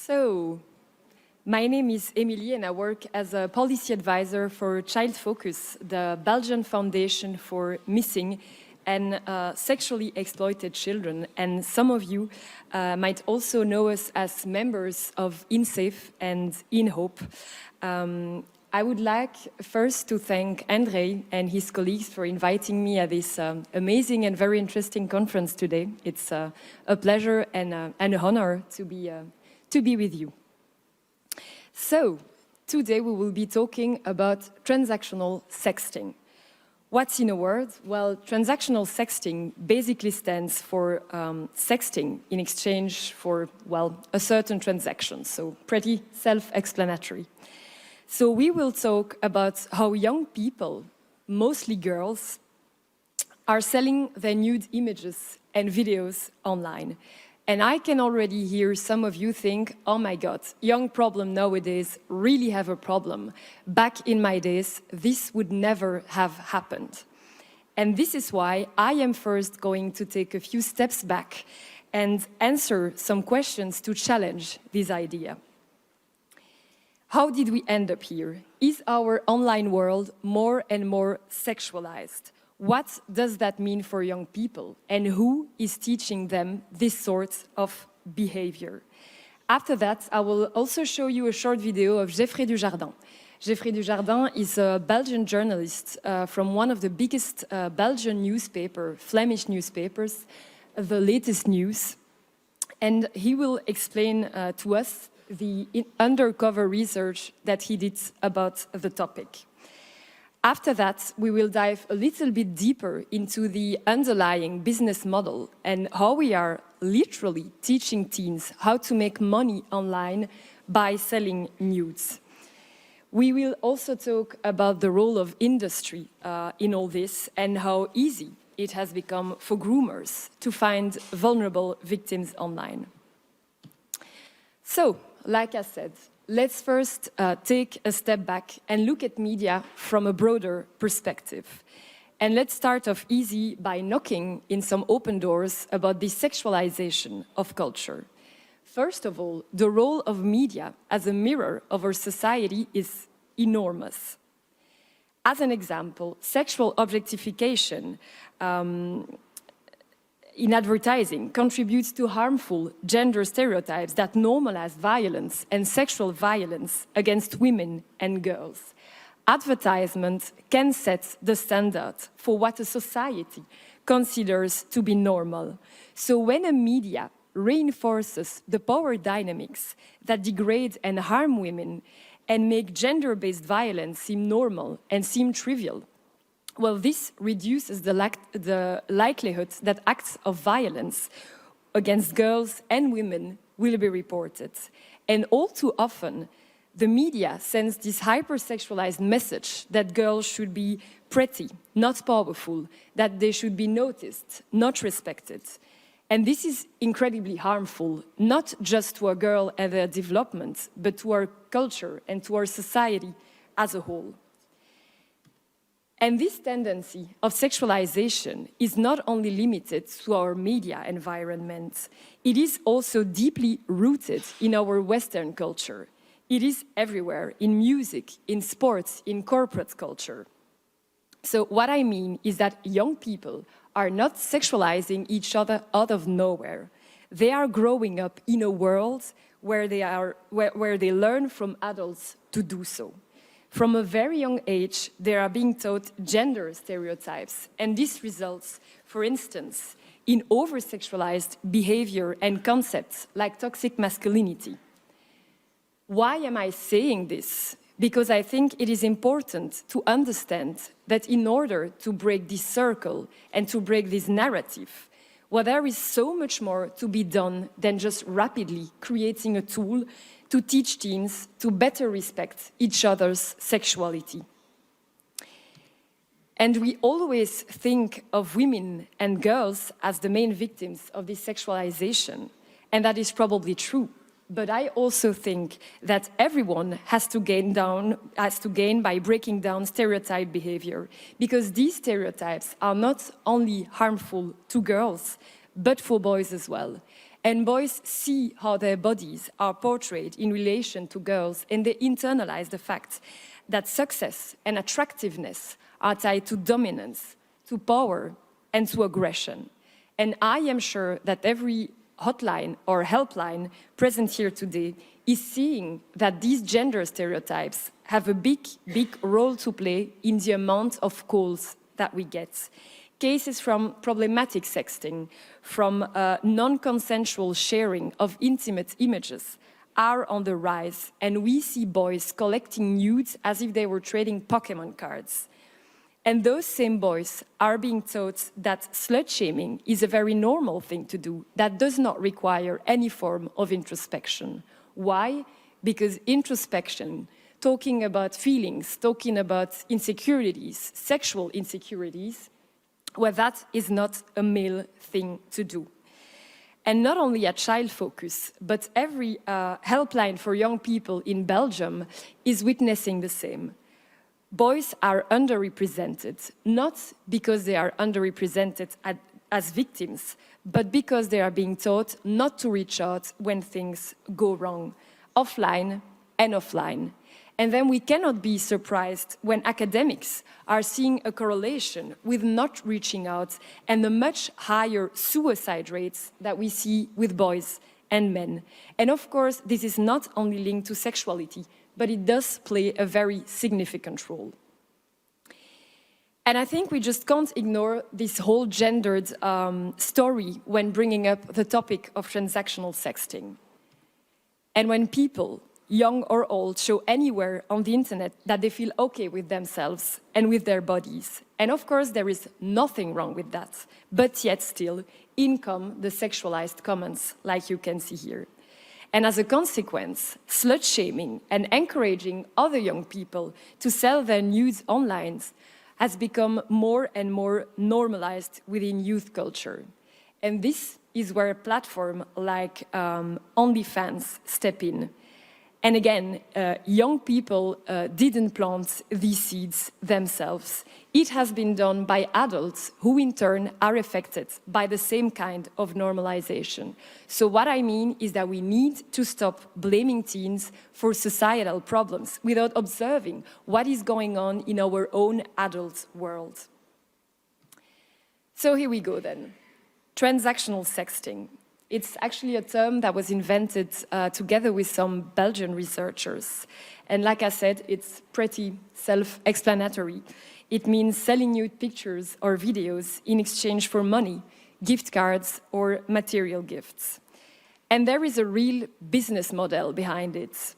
So, my name is Emilie and I work as a policy advisor for Child Focus, the Belgian Foundation for Missing and Sexually Exploited Children. And some of you might also know us as members of InSafe and InHope. I would like first to thank André and his colleagues for inviting me at this amazing and very interesting conference today. It's a pleasure and an honor to be with you. So, today we will be talking about transactional sexting. What's in a word? Well, transactional sexting basically stands for sexting in exchange for, well, a certain transaction, so pretty self-explanatory. So we will talk about how young people, mostly girls, are selling their nude images and videos online. And I can already hear some of you think, oh my God, young problem nowadays really have a problem. Back in my days, this would never have happened. And this is why I am first going to take a few steps back and answer some questions to challenge this idea. How did we end up here? Is our online world more and more sexualized? What does that mean for young people? And who is teaching them this sort of behavior? After that, I will also show you a short video of Geoffrey Dujardin. Geoffrey Dujardin is a Belgian journalist from one of the biggest Belgian Flemish newspapers, The Latest News. And he will explain to us the undercover research that he did about the topic. After that, we will dive a little bit deeper into the underlying business model and how we are literally teaching teens how to make money online by selling nudes. We will also talk about the role of industry in all this and how easy it has become for groomers to find vulnerable victims online. So, like I said, let's first take a step back and look at media from a broader perspective. And let's start off easy by knocking in some open doors about the sexualization of culture. First of all, the role of media as a mirror of our society is enormous. As an example, sexual objectification in advertising contributes to harmful gender stereotypes that normalize violence and sexual violence against women and girls. Advertisement can set the standard for what a society considers to be normal. So when a media reinforces the power dynamics that degrade and harm women and make gender-based violence seem normal and seem trivial, well, this reduces the likelihood that acts of violence against girls and women will be reported. And all too often, the media sends this hypersexualized message that girls should be pretty, not powerful, that they should be noticed, not respected. And this is incredibly harmful, not just to a girl and their development, but to our culture and to our society as a whole. And this tendency of sexualization is not only limited to our media environment, it is also deeply rooted in our Western culture. It is everywhere, in music, in sports, in corporate culture. So what I mean is that young people are not sexualizing each other out of nowhere. They are growing up in a world where they learn from adults to do so. From a very young age, they are being taught gender stereotypes, and this results, for instance, in over-sexualized behavior and concepts like toxic masculinity. Why am I saying this? Because I think it is important to understand that in order to break this circle and to break this narrative, well, there is so much more to be done than just rapidly creating a tool to teach teens to better respect each other's sexuality. And we always think of women and girls as the main victims of this sexualization, and that is probably true. But I also think that everyone has to gain by breaking down stereotype behavior, because these stereotypes are not only harmful to girls, but for boys as well. And boys see how their bodies are portrayed in relation to girls, and they internalize the fact that success and attractiveness are tied to dominance, to power, and to aggression. And I am sure that every hotline or helpline present here today is seeing that these gender stereotypes have a big role to play in the amount of calls that we get. Cases from problematic sexting, from non-consensual sharing of intimate images are on the rise, and we see boys collecting nudes as if they were trading Pokemon cards. And those same boys are being taught that slut-shaming is a very normal thing to do that does not require any form of introspection. Why? Because introspection, talking about feelings, talking about insecurities, sexual insecurities, well, that is not a male thing to do. And not only at Child Focus, but every helpline for young people in Belgium is witnessing the same. Boys are underrepresented, not because they are underrepresented as victims, but because they are being taught not to reach out when things go wrong, offline and offline. And then we cannot be surprised when academics are seeing a correlation with not reaching out and the much higher suicide rates that we see with boys and men. And of course, this is not only linked to sexuality, but it does play a very significant role. And I think we just can't ignore this whole gendered story when bringing up the topic of transactional sexting. And when people, young or old, show anywhere on the internet that they feel okay with themselves and with their bodies. And of course, there is nothing wrong with that. But yet still, in come the sexualized comments, like you can see here. And as a consequence, slut-shaming and encouraging other young people to sell their nudes online has become more and more normalized within youth culture. And this is where a platform like OnlyFans step in. And again, young people didn't plant these seeds themselves. It has been done by adults who in turn are affected by the same kind of normalization. So what I mean is that we need to stop blaming teens for societal problems without observing what is going on in our own adult world. So here we go then. Transactional sexting. It's actually a term that was invented together with some Belgian researchers. And like I said, it's pretty self-explanatory. It means selling nude pictures or videos in exchange for money, gift cards, or material gifts. And there is a real business model behind it.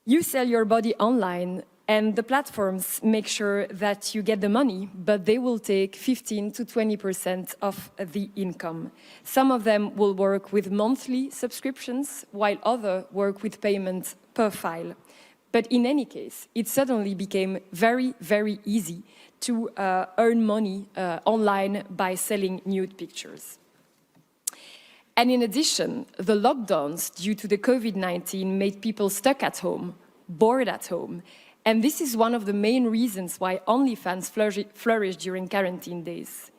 You sell your body online, and the platforms make sure that you get the money, but they will take 15 to 20% of the income. Some of them will work with monthly subscriptions, while others work with payment per file. But in any case, it suddenly became very, very easy to earn money online by selling nude pictures. And in addition, the lockdowns due to the COVID-19 made people stuck at home, bored at home. And this is one of the main reasons why OnlyFans flourished during quarantine days.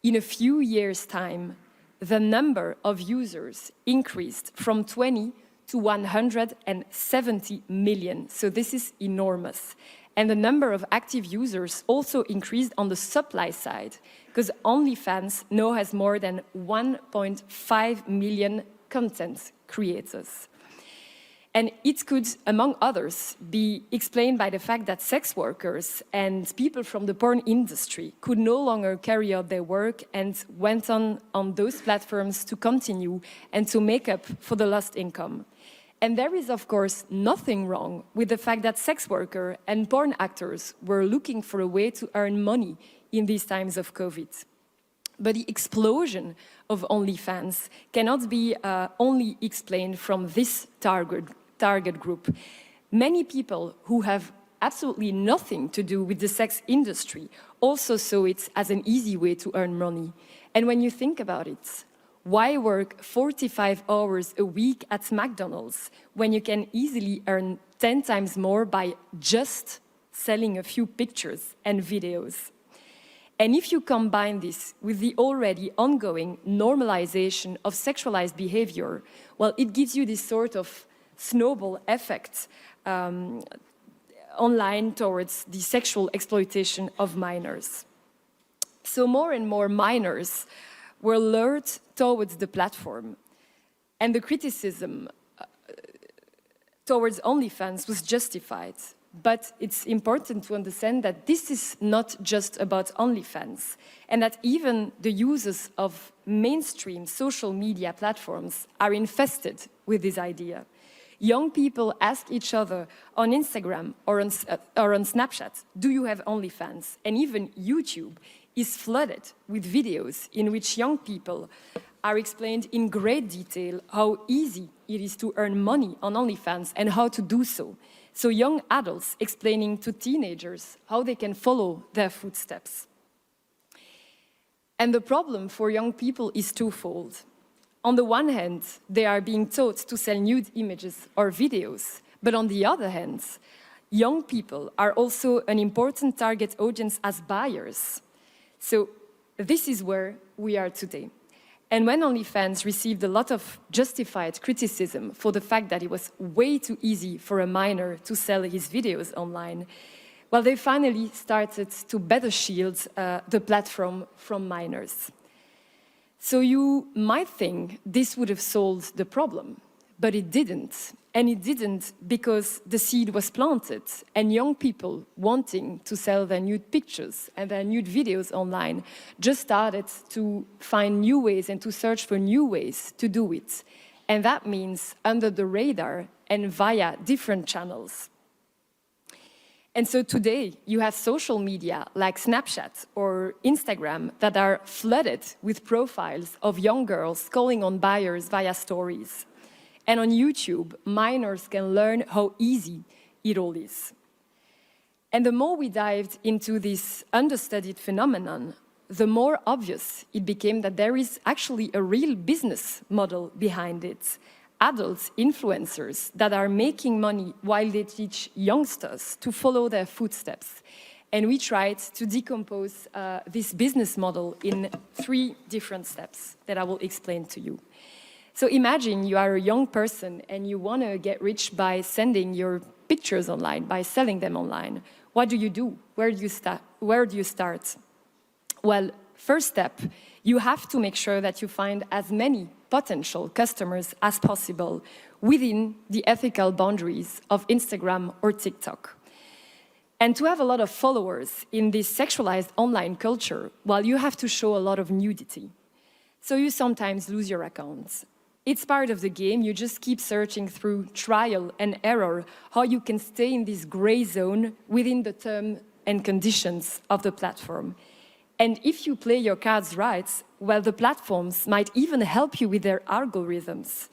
In a few years' time, the number of users increased from 20 to 170 million. So this is enormous. And the number of active users also increased on the supply side, because OnlyFans now has more than 1.5 million content creators. And it could, among others, be explained by the fact that sex workers and people from the porn industry could no longer carry out their work and went on those platforms to continue and to make up for the lost income. And there is, of course, nothing wrong with the fact that sex workers and porn actors were looking for a way to earn money in these times of COVID. But the explosion of OnlyFans cannot be only explained from this target group. Many people who have absolutely nothing to do with the sex industry also saw it as an easy way to earn money. And when you think about it, why work 45 hours a week at McDonald's when you can easily earn 10 times more by just selling a few pictures and videos? And if you combine this with the already ongoing normalization of sexualized behavior, well, it gives you this sort of snowball effect online towards the sexual exploitation of minors. So more and more minors were lured towards the platform, and the criticism towards OnlyFans was justified. But it's important to understand that this is not just about OnlyFans, and that even the users of mainstream social media platforms are infested with this idea. Young people ask each other on Instagram or on Snapchat, do you have OnlyFans? And even YouTube is flooded with videos in which young people are explained in great detail how easy it is to earn money on OnlyFans and how to do so. So young adults explaining to teenagers how they can follow their footsteps. And the problem for young people is twofold. On the one hand, they are being taught to sell nude images or videos, but on the other hand, young people are also an important target audience as buyers. So this is where we are today. And when OnlyFans received a lot of justified criticism for the fact that it was way too easy for a minor to sell his videos online, well, they finally started to better shield the platform from minors. So you might think this would have solved the problem, but it didn't. And it didn't because the seed was planted, and young people wanting to sell their nude pictures and their nude videos online just started to find new ways and to search for new ways to do it. And that means under the radar and via different channels. And so today, you have social media like Snapchat or Instagram that are flooded with profiles of young girls calling on buyers via stories. And on YouTube, minors can learn how easy it all is. And the more we dived into this understudied phenomenon, the more obvious it became that there is actually a real business model behind it. Adult influencers that are making money while they teach youngsters to follow their footsteps. And we tried to decompose this business model in 3 different steps that I will explain to you. So imagine you are a young person and you want to get rich by sending your pictures online, by selling them online. What do? Where do you start? Well, first step, you have to make sure that you find as many potential customers as possible within the ethical boundaries of Instagram or TikTok. And to have a lot of followers in this sexualized online culture, well, you have to show a lot of nudity. So you sometimes lose your accounts. It's part of the game. You just keep searching through trial and error how you can stay in this gray zone within the terms and conditions of the platform. And if you play your cards right, well, the platforms might even help you with their algorithms.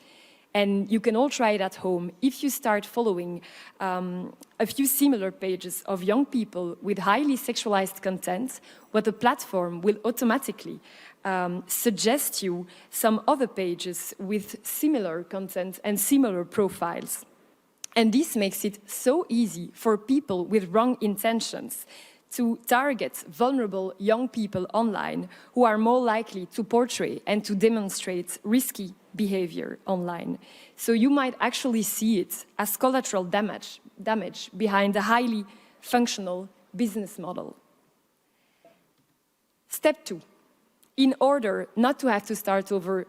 And you can all try it at home. If you start following a few similar pages of young people with highly sexualized content, well, the platform will automatically suggest you some other pages with similar content and similar profiles. And this makes it so easy for people with wrong intentions to target vulnerable young people online who are more likely to portray and to demonstrate risky behavior online. So you might actually see it as collateral damage behind a highly functional business model. Step 2. In order not to have to start over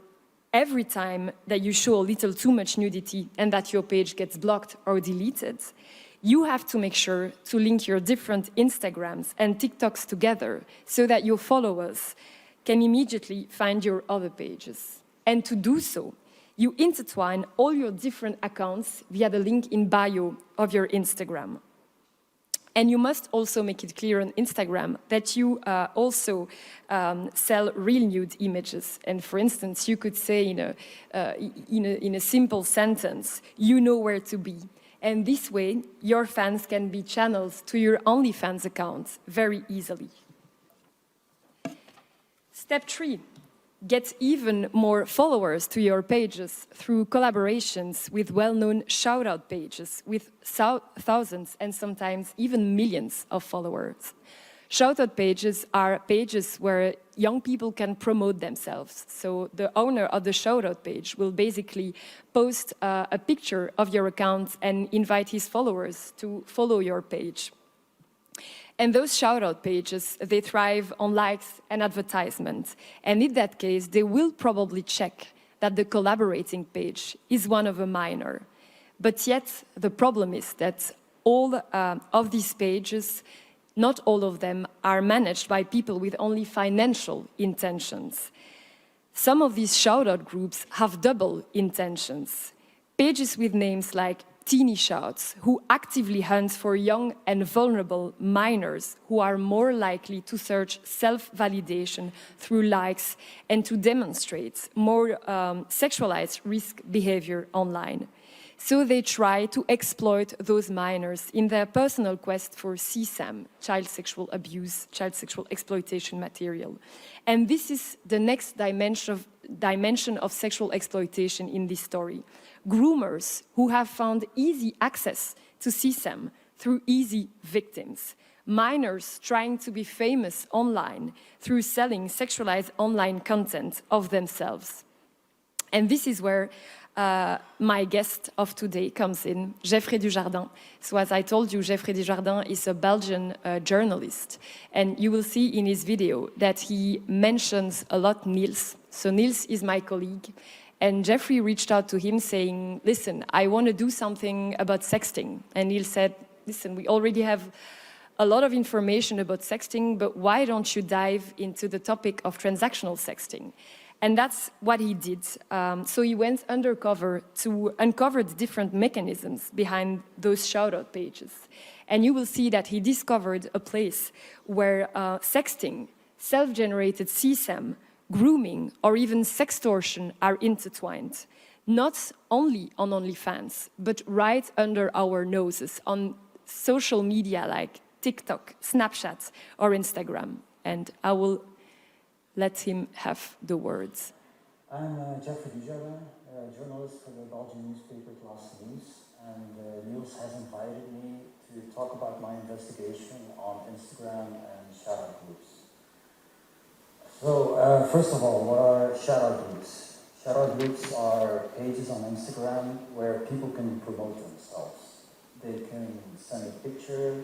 every time that you show a little too much nudity and that your page gets blocked or deleted, you have to make sure to link your different Instagrams and TikToks together so that your followers can immediately find your other pages. And to do so, you intertwine all your different accounts via the link in bio of your Instagram. And you must also make it clear on Instagram that you also sell real nude images. And for instance, you could say in a simple sentence, you know where to be. And this way, your fans can be channeled to your OnlyFans account very easily. Step 3. Get even more followers to your pages through collaborations with well-known shout-out pages with thousands and sometimes even millions of followers. Shoutout pages are pages where young people can promote themselves. So the owner of the shoutout page will basically post a picture of your account and invite his followers to follow your page. And those shoutout pages, they thrive on likes and advertisements. And in that case, they will probably check that the collaborating page is one of a minor. But yet, the problem is that all of these pages, not all of them, are managed by people with only financial intentions. Some of these shoutout groups have double intentions. Pages with names like Teeny Shouts, who actively hunt for young and vulnerable minors who are more likely to search self-validation through likes and to demonstrate more sexualized risk behavior online. So they try to exploit those minors in their personal quest for CSAM, child sexual abuse, child sexual exploitation material. And this is the next dimension of sexual exploitation in this story. Groomers who have found easy access to CSAM through easy victims. Minors trying to be famous online through selling sexualized online content of themselves. And this is where my guest of today comes in, Geoffrey Dujardin. So as I told you, Geoffrey Dujardin is a Belgian journalist. And you will see in his video that he mentions a lot Niels. So Niels is my colleague. And Geoffrey reached out to him saying, listen, I want to do something about sexting. And Niels said, listen, we already have a lot of information about sexting, but why don't you dive into the topic of transactional sexting? And that's what he did. So he went undercover to uncover the different mechanisms behind those shoutout pages. And you will see that he discovered a place where sexting, self-generated CSAM, grooming, or even sextortion are intertwined. Not only on OnlyFans, but right under our noses on social media like TikTok, Snapchat, or Instagram. And I will let him have the words. I'm Geoffrey Dujardin, a journalist for the Belgian newspaper Class News, and Niels has invited me to talk about my investigation on Instagram and shoutout groups. So, first of all, what are shoutout groups? Shoutout groups are pages on Instagram where people can promote themselves. They can send a picture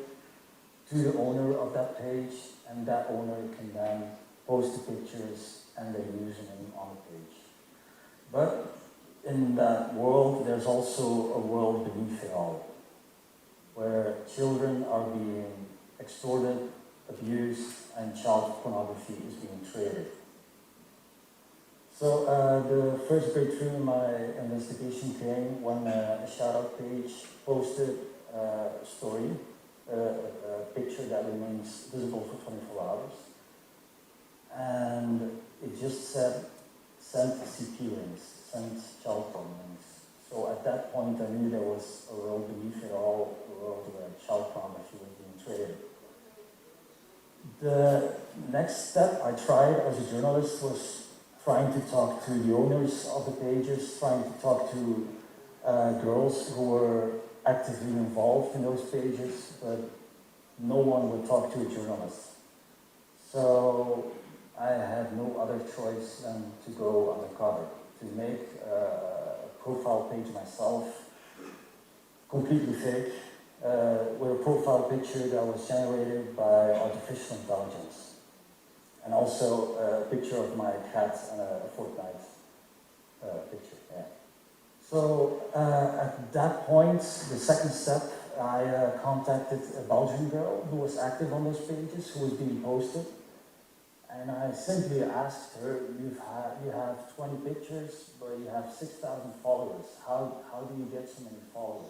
to the owner of that page, and that owner can then post the pictures and their username on the page. But in that world, there's also a world beneath it all, where children are being extorted, abused, and child pornography is being traded. So the first breakthrough in my investigation came when a shoutout page posted a story, a picture that remains visible for 24 hours. And it just said, sent CP links, sent child porn links. So at that point I knew there was a world beneath it all, a world where child pornography was being traded. The next step I tried as a journalist was trying to talk to the owners of the pages, trying to talk to girls who were actively involved in those pages, but no one would talk to a journalist. So I had no other choice than to go undercover, to make a profile page myself, completely fake, with a profile picture that was generated by artificial intelligence. And also a picture of my cat and a Fortnite picture. Yeah. So at that point, the second step, I contacted a Belgian girl who was active on those pages, who was being posted. And I simply asked her, you have 20 pictures, but you have 6,000 followers. How do you get so many followers?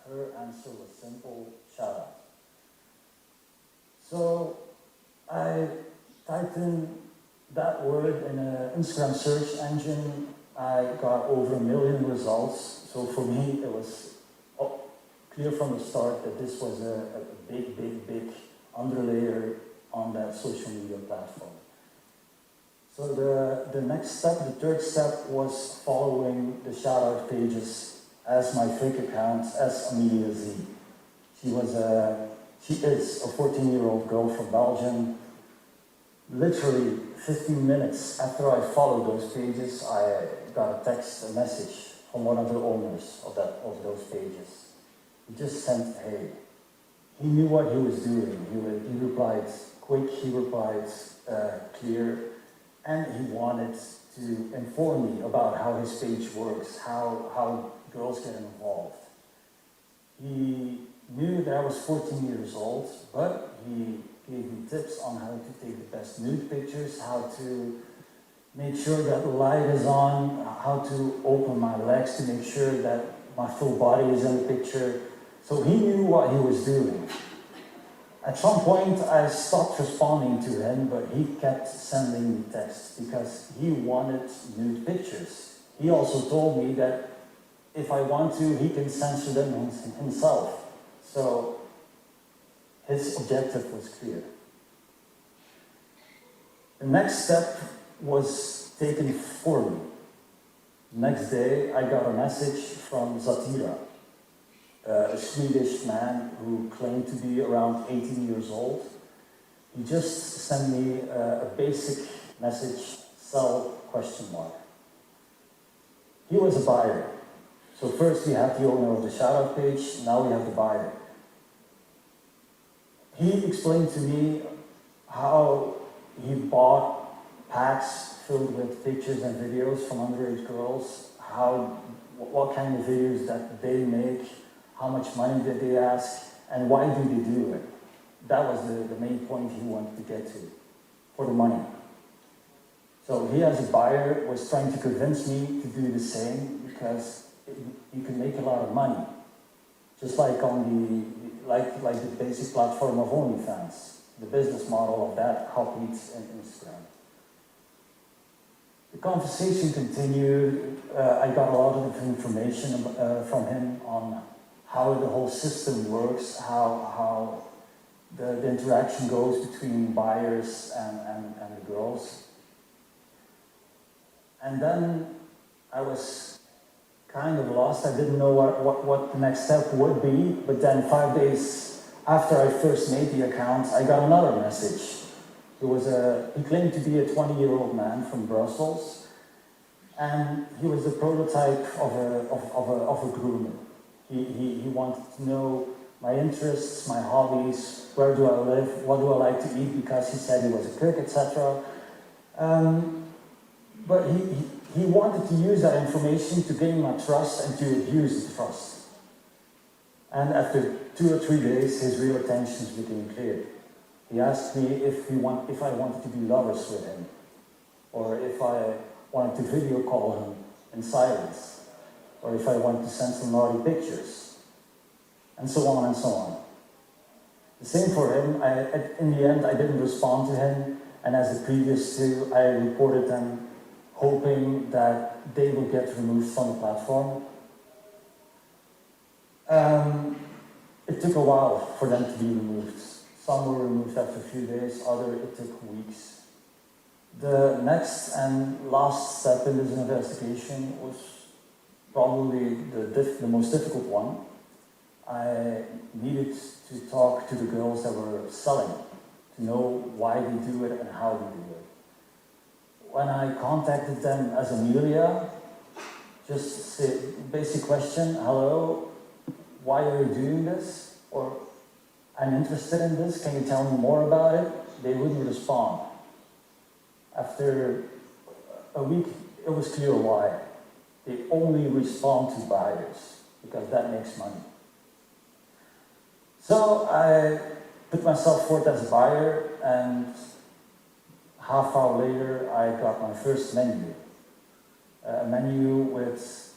Her answer was simple, shout out. So I typed in that word in an Instagram search engine. I got over 1 million results. So for me, it was clear from the start that this was a big underlayer on that social media platform. So the next step, the third step, was following the shoutout pages as my fake account, as Emilie Z. She was a She is a 14-year-old girl from Belgium. Literally 15 minutes after I followed those pages, I got a message from one of the owners of those pages. He just sent, hey. He knew what he was doing. He replied quick, he replied clear, and he wanted to inform me about how his page works, how girls get involved. He knew that I was 14 years old, but he gave me tips on how to take the best nude pictures, how to make sure that the light is on, how to open my legs to make sure that my full body is in the picture. So he knew what he was doing. At some point, I stopped responding to him, but he kept sending me texts because he wanted nude pictures. He also told me that if I want to, he can censor them himself. So his objective was clear. The next step was taken for me. The next day, I got a message from Zatira, a Swedish man who claimed to be around 18 years old. He just sent me a basic message, sell ? He was a buyer. So first we have the owner of the shoutout page, now we have the buyer. He explained to me how he bought packs filled with pictures and videos from underage girls, what kind of videos that they make, how much money did they ask, and why do they do it. That was the main point he wanted to get to, for the money. So he, as a buyer, was trying to convince me to do the same because you can make a lot of money, just like on the basic platform of OnlyFans. The business model of that copied in Instagram. The conversation continued. I got a lot of information from him on how the whole system works, how the interaction goes between buyers and the girls. And then I was kind of lost. I didn't know what the next step would be, but then 5 days after I first made the account, I got another message. He claimed to be a 20-year-old man from Brussels, and he was the prototype of a groomer. He wanted to know my interests, my hobbies, where do I live, what do I like to eat, because he said he was a cook, etc. But he wanted to use that information to gain my trust and to abuse the trust. And after 2 or 3 days, his real intentions became clear. He asked me if I wanted to be lovers with him, or if I wanted to video call him in silence, or if I wanted to send some naughty pictures, and so on and so on. The same for him. In the end, I didn't respond to him, and as the previous two, I reported them, hoping that they would get removed from the platform. It took a while for them to be removed. Some were removed after a few days, it took weeks. The next and last step in this investigation was probably the most difficult one. I needed to talk to the girls that were selling, to know why they do it and how they do it. When I contacted them as Emilie, just say basic question, hello, why are you doing this? Or I'm interested in this, can you tell me more about it? They wouldn't respond. After a week, it was clear why. They only respond to buyers, because that makes money. So I put myself forth as a buyer, and half hour later, I got my first menu. A menu with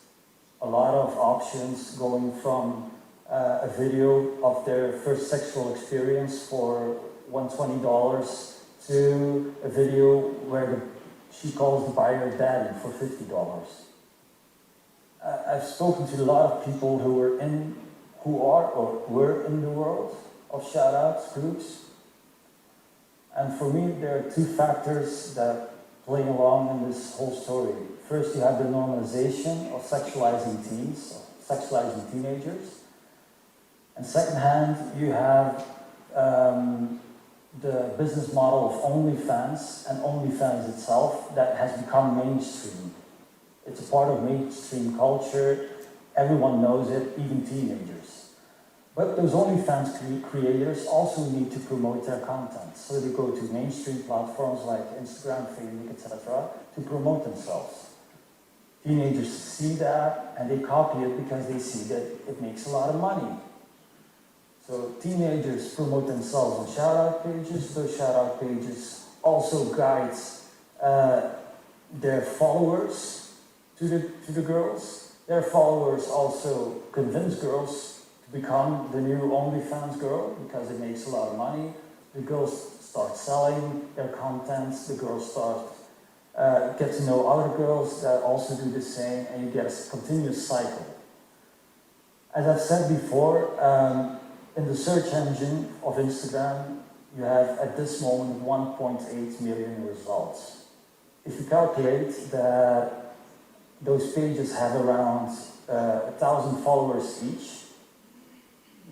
a lot of options, going from a video of their first sexual experience for $120 to a video where she calls the buyer daddy for $50. I've spoken to a lot of people who were in the world of shout-outs groups. And for me, there are two factors that play along in this whole story. First, you have the normalization of sexualizing teens, sexualizing teenagers. And second hand, you have the business model of OnlyFans and OnlyFans itself that has become mainstream. It's a part of mainstream culture. Everyone knows it, even teenagers. But those OnlyFans creators also need to promote their content. So they go to mainstream platforms like Instagram, Facebook, etc. to promote themselves. Teenagers see that and they copy it because they see that it makes a lot of money. So teenagers promote themselves on shout-out pages. Those shout-out pages also guide their followers to the girls. Their followers also convince girls to become the new OnlyFans girl because it makes a lot of money. The girls start selling their content. The girls start get to know other girls that also do the same, and you get a continuous cycle. As I've said before, in the search engine of Instagram, you have at this moment 1.8 million results. If you calculate that those pages have around 1,000 followers each,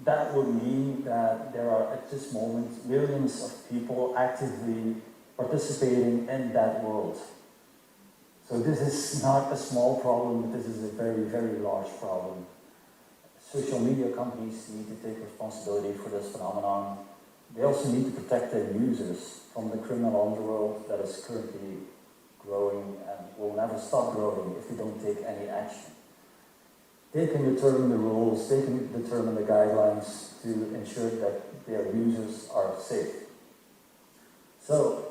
that would mean that there are at this moment millions of people actively participating in that world. So this is not a small problem, but this is a very, very large problem. Social media companies need to take responsibility for this phenomenon. They also need to protect their users from the criminal underworld that is currently growing and will never stop growing if they don't take any action. They can determine the rules, they can determine the guidelines to ensure that their users are safe. So,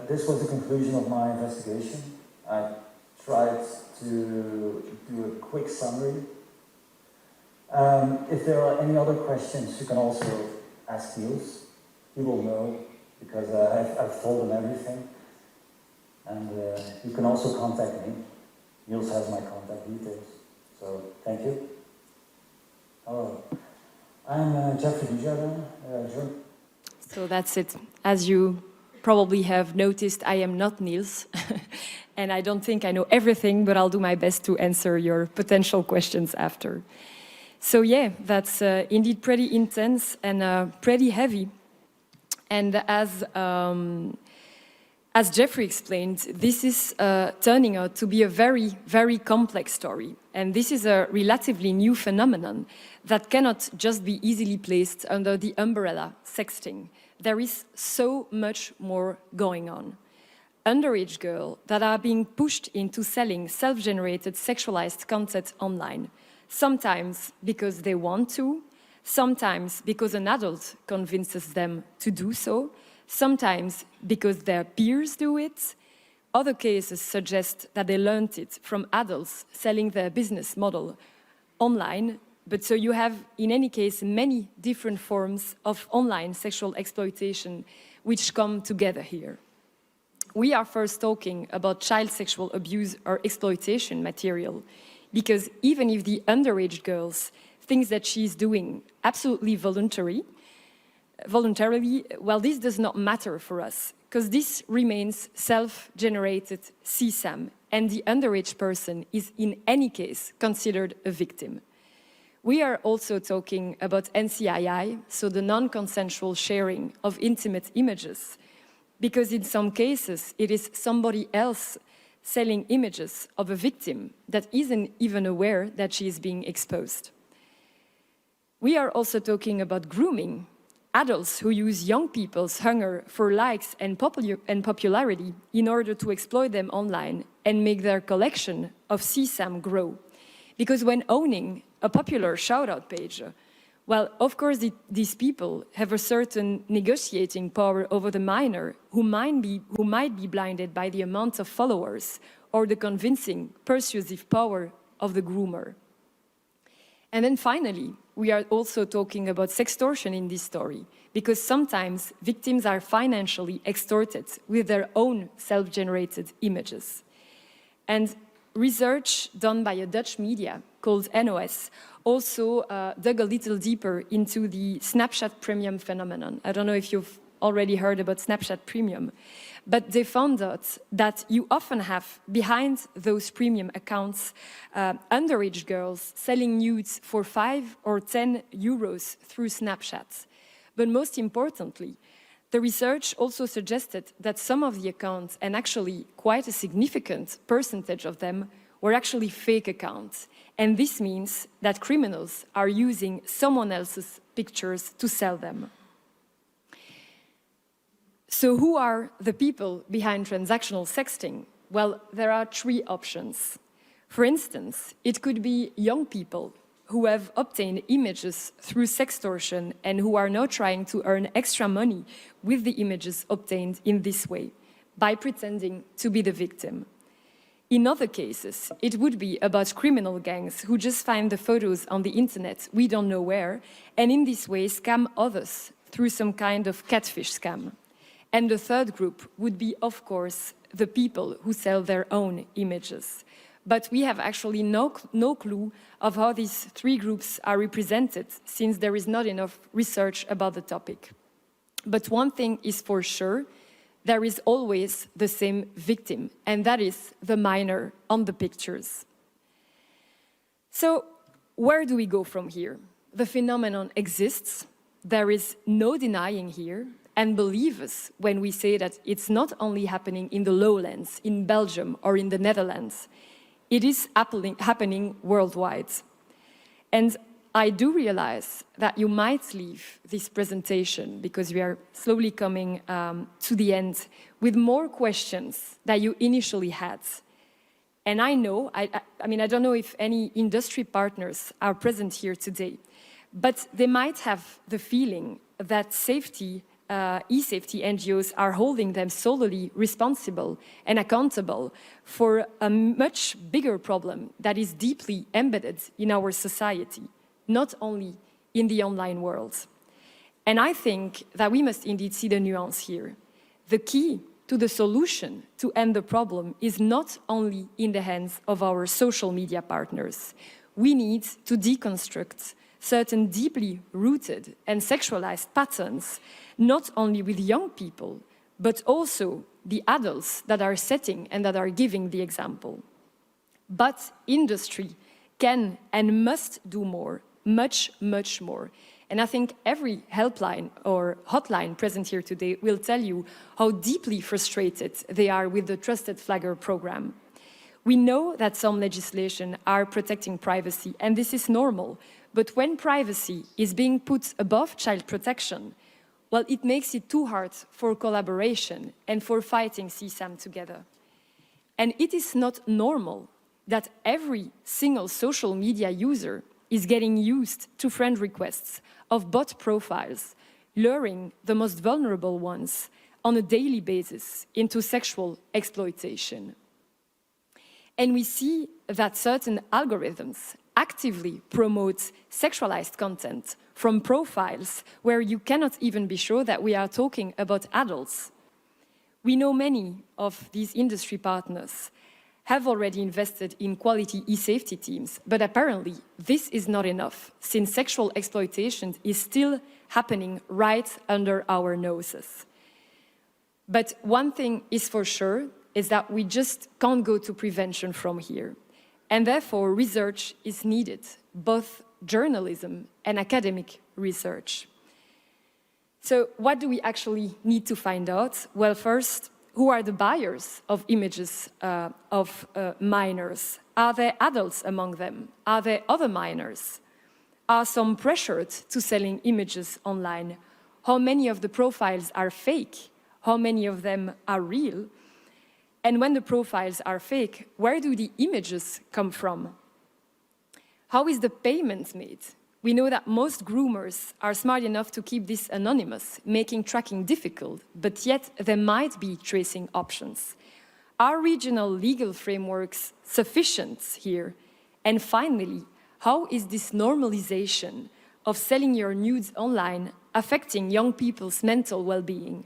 this was the conclusion of my investigation. I tried to do a quick summary. If there are any other questions, you can also ask Niels. He will know, because I've told him everything. And you can also contact me. Niels has my contact details. So, thank you. Hello. I'm Jeffrey Dujardin. So that's it. As you probably have noticed, I am not Niels. And I don't think I know everything, but I'll do my best to answer your potential questions after. So yeah, that's indeed pretty intense and pretty heavy. And as Jeffrey explained, this is turning out to be a very, very complex story. And this is a relatively new phenomenon that cannot just be easily placed under the umbrella sexting. There is so much more going on. Underage girls that are being pushed into selling self-generated sexualized content online, sometimes because they want to, sometimes because an adult convinces them to do so, sometimes because their peers do it. Other cases suggest that they learned it from adults selling their business model online. But so you have, in any case, many different forms of online sexual exploitation which come together here. We are first talking about child sexual abuse or exploitation material, because even if the underage girls think that she's doing absolutely voluntarily, well, this does not matter for us, because this remains self-generated CSAM, and the underage person is in any case considered a victim. We are also talking about NCII, so the non-consensual sharing of intimate images, because in some cases it is somebody else selling images of a victim that isn't even aware that she is being exposed. We are also talking about grooming, adults who use young people's hunger for likes and popularity in order to exploit them online and make their collection of CSAM grow. Because when owning a popular shout-out page, well, of course, these people have a certain negotiating power over the minor who might be blinded by the amount of followers or the convincing, persuasive power of the groomer. And then finally, we are also talking about sextortion in this story, because sometimes victims are financially extorted with their own self-generated images. And research done by a Dutch media called NOS also dug a little deeper into the Snapchat Premium phenomenon. I don't know if you've already heard about Snapchat Premium, but they found out that you often have behind those premium accounts underage girls selling nudes for 5 or 10 euros through Snapchat. But most importantly, the research also suggested that some of the accounts, and actually quite a significant percentage of them, were actually fake accounts. And this means that criminals are using someone else's pictures to sell them. So who are the people behind transactional sexting? Well, there are three options. For instance, it could be young people who have obtained images through sextortion and who are now trying to earn extra money with the images obtained in this way, by pretending to be the victim. In other cases, it would be about criminal gangs who just find the photos on the internet, we don't know where, and in this way scam others through some kind of catfish scam. And the third group would be, of course, the people who sell their own images. But we have actually no clue of how these three groups are represented, since there is not enough research about the topic. But one thing is for sure, there is always the same victim, and that is the minor on the pictures. So where do we go from here? The phenomenon exists, there is no denying here, and believe us when we say that it's not only happening in the lowlands, in Belgium or in the Netherlands, it is happening worldwide. And I do realize that you might leave this presentation, because we are slowly coming to the end, with more questions that you initially had. And I know, I don't know if any industry partners are present here today, but they might have the feeling that e-safety NGOs are holding them solely responsible and accountable for a much bigger problem that is deeply embedded in our society, not only in the online world. And I think that we must indeed see the nuance here. The key to the solution to end the problem is not only in the hands of our social media partners. We need to deconstruct certain deeply rooted and sexualized patterns, not only with young people, but also the adults that are setting and that are giving the example. But industry can and must do more, much, much more. And I think every helpline or hotline present here today will tell you how deeply frustrated they are with the Trusted Flagger program. We know that some legislation are protecting privacy, and this is normal. But when privacy is being put above child protection, well, it makes it too hard for collaboration and for fighting CSAM together. And it is not normal that every single social media user is getting used to friend requests of bot profiles, luring the most vulnerable ones on a daily basis into sexual exploitation. And we see that certain algorithms actively promote sexualized content from profiles where you cannot even be sure that we are talking about adults. We know many of these industry partners have already invested in quality e-safety teams, but apparently this is not enough, since sexual exploitation is still happening right under our noses. But one thing is for sure, is that we just can't go to prevention from here. And therefore, research is needed, both journalism and academic research. So what do we actually need to find out? Well, first, who are the buyers of images of minors? Are there adults among them? Are there other minors? Are some pressured to selling images online? How many of the profiles are fake? How many of them are real? And when the profiles are fake, where do the images come from? How is the payment made? We know that most groomers are smart enough to keep this anonymous, making tracking difficult, but yet there might be tracing options. Are regional legal frameworks sufficient here? And finally, how is this normalization of selling your nudes online affecting young people's mental well-being?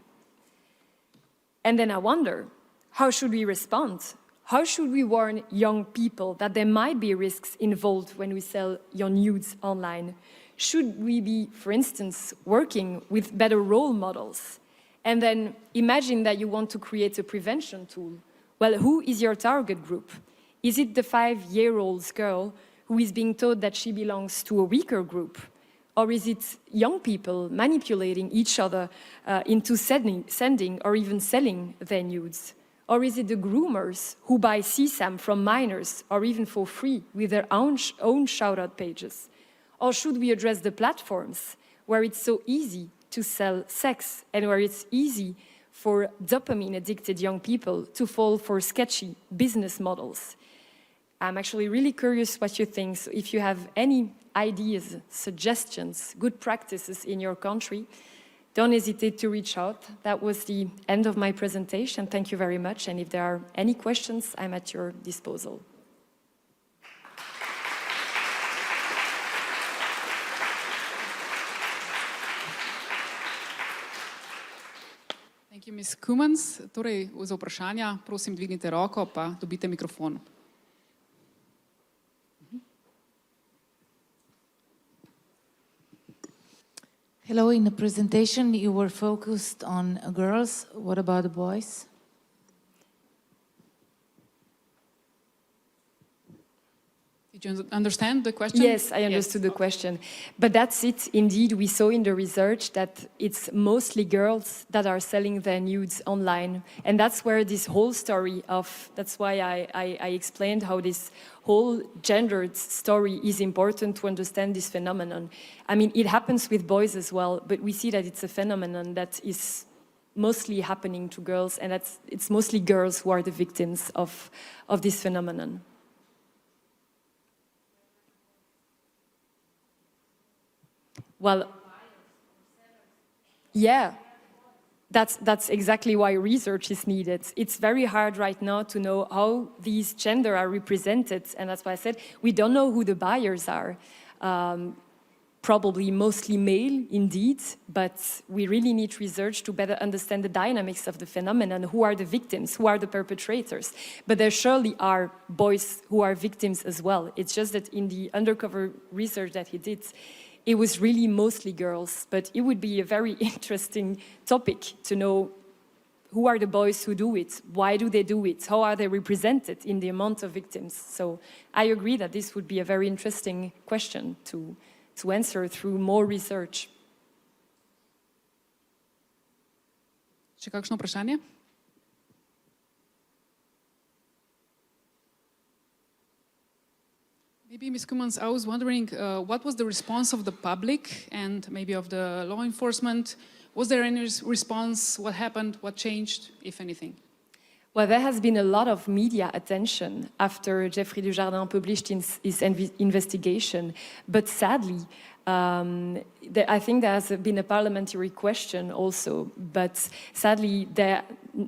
And then I wonder, how should we respond? How should we warn young people that there might be risks involved when we sell your nudes online? Should we be, for instance, working with better role models? And then imagine that you want to create a prevention tool. Well, who is your target group? Is it the 5-year-old girl who is being told that she belongs to a weaker group? Or is it young people manipulating each other into sending or even selling their nudes? Or is it the groomers who buy CSAM from minors or even for free with their own shout-out pages? Or should we address the platforms where it's so easy to sell sex and where it's easy for dopamine-addicted young people to fall for sketchy business models? I'm actually really curious what you think. So if you have any ideas, suggestions, good practices in your country, don't hesitate to reach out. That was the end of my presentation. Thank you very much. And if there are any questions, I'm at your disposal. Thank you, Ms. Coomans. Torej, za vprašanja, prosim, dvignite roko, pa dobite mikrofon. Hello, in the presentation you were focused on girls. What about the boys? Did you understand the question? Yes, I understood the question. But that's it. Indeed, we saw in the research that it's mostly girls that are selling their nudes online. And that's where this whole story of, that's why I explained how this whole gendered story is important to understand this phenomenon. I mean, it happens with boys as well, but we see that it's a phenomenon that is mostly happening to girls, and it's mostly girls who are the victims of this phenomenon. Well, yeah, that's exactly why research is needed. It's very hard right now to know how these gender are represented, and that's why I said we don't know who the buyers are. Probably mostly male, indeed, but we really need research to better understand the dynamics of the phenomenon. Who are the victims? Who are the perpetrators? But there surely are boys who are victims as well. It's just that in the undercover research that he did, it was really mostly girls, but it would be a very interesting topic to know who are the boys who do it, why do they do it, how are they represented in the amount of victims. So I agree that this would be a very interesting question to answer through more research. Še kakšno vprašanje? Maybe, Ms. Coomans, I was wondering, what was the response of the public and maybe of the law enforcement? Was there any response? What happened? What changed, if anything? Well, there has been a lot of media attention after Jeffrey Dujardin published his investigation, but sadly, I think there has been a parliamentary question also, but sadly,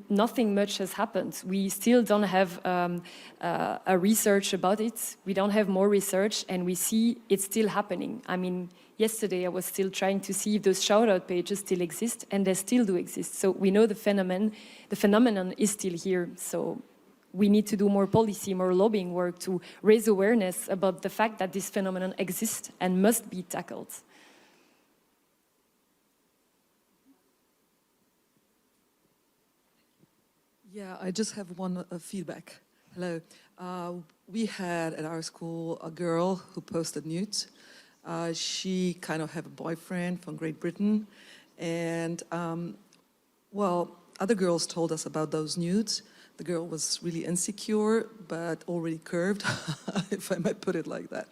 nothing much has happened. We still don't have a research about it. We don't have more research, and we see it's still happening. I mean, yesterday I was still trying to see if those shout-out pages still exist, and they still do exist. So we know the phenomenon is still here. So we need to do more policy, more lobbying work to raise awareness about the fact that this phenomenon exists and must be tackled. Yeah, I just have one feedback. Hello. We had at our school a girl who posted nudes. She kind of had a boyfriend from Great Britain. And, well, other girls told us about those nudes. The girl was really insecure, but already curved, if I might put it like that,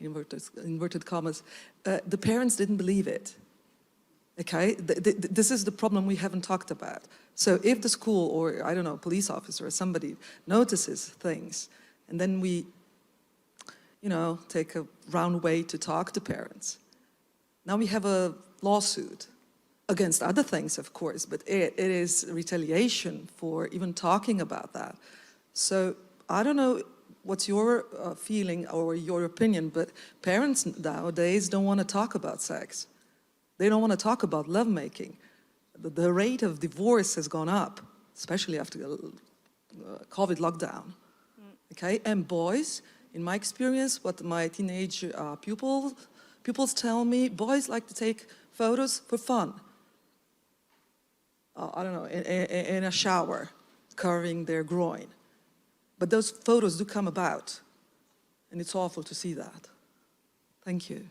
inverted commas. The parents didn't believe it. Okay, this is the problem we haven't talked about. So if the school or, I don't know, police officer or somebody notices things, and then we, take a round way to talk to parents. Now we have a lawsuit against other things, of course, but it is retaliation for even talking about that. So I don't know what's your feeling or your opinion, but parents nowadays don't want to talk about sex. They don't want to talk about lovemaking. The rate of divorce has gone up, especially after the COVID lockdown. Okay, and boys, in my experience, what my teenage pupils tell me, boys like to take photos for fun. I don't know, in a shower, covering their groin. But those photos do come about, and it's awful to see that. Thank you.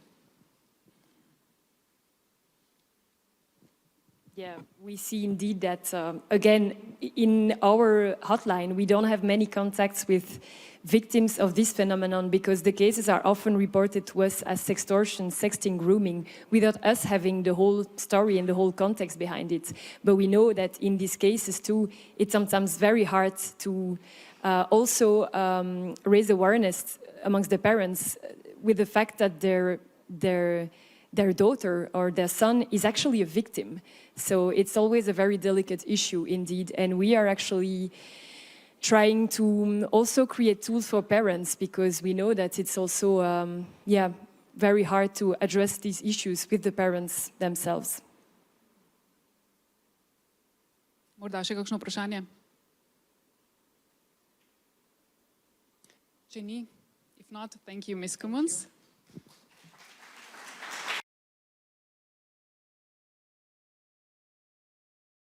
Yeah, we see indeed that, again, in our hotline, we don't have many contacts with victims of this phenomenon because the cases are often reported to us as sextortion, sexting, grooming, without us having the whole story and the whole context behind it. But we know that in these cases too, it's sometimes very hard to also raise awareness amongst the parents with the fact that their daughter or their son is actually a victim. So it's always a very delicate issue indeed. And we are actually trying to also create tools for parents because we know that it's also, very hard to address these issues with the parents themselves. Morda še kakšno vprašanje? Če ni, if not, thank you, Ms. Coomans.